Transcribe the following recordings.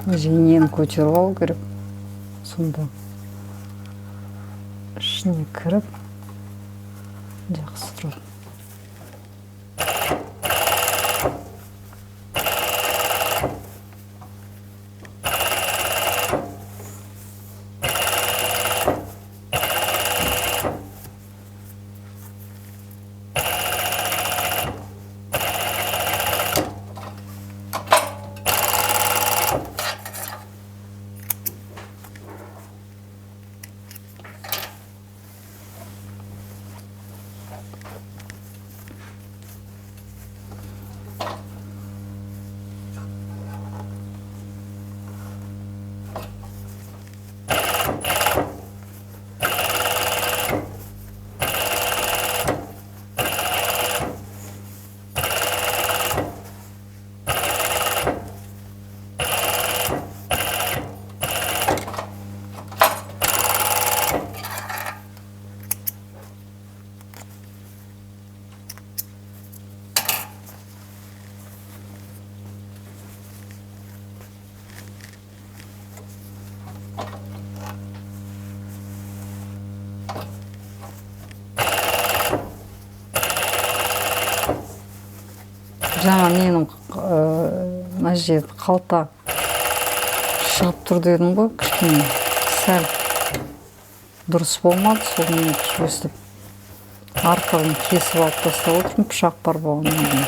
Жеңені көтеріп алу керек. Сонда ішіне кіріп жақсы тұрады. Жаңа менің мына жерде қалта шығып тұр дедім ғой, кішкене сәл дұрыс болмады, сол мен өстіп артығын кесіп алып тастап отырмын, пышақ бар болғаннан.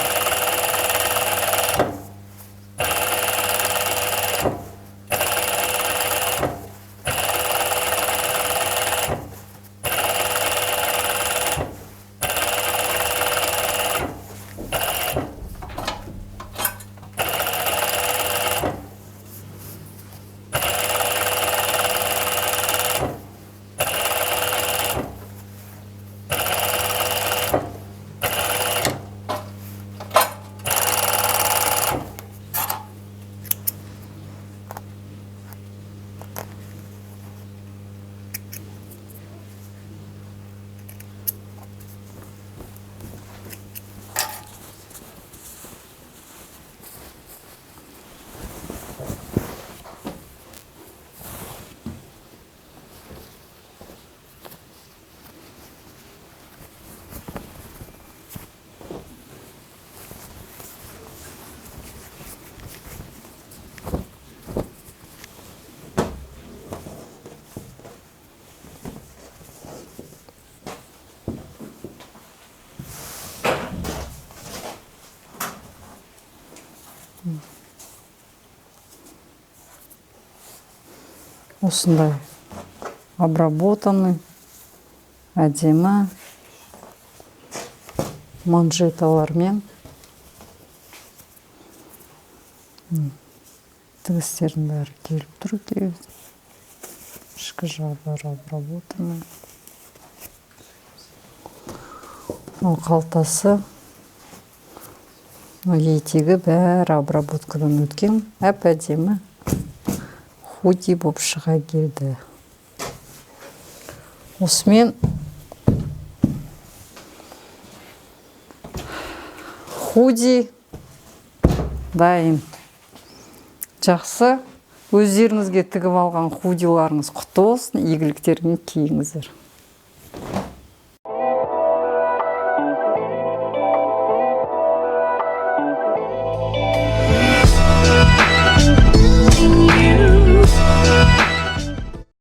Осындай обработанный, әдемі манжеталармен тігістердің бәрі келіп тұр. Ішкі жағы обработанный. Ол қалтасы, етегі бәрі обработкадан өткен, әп-әдемі худи болып шыға келді. Осымен худи дайын. Жақсы, өздеріңізге тігіп алған худиларыңыз құтты болсын, игіліктермен киіңіздер.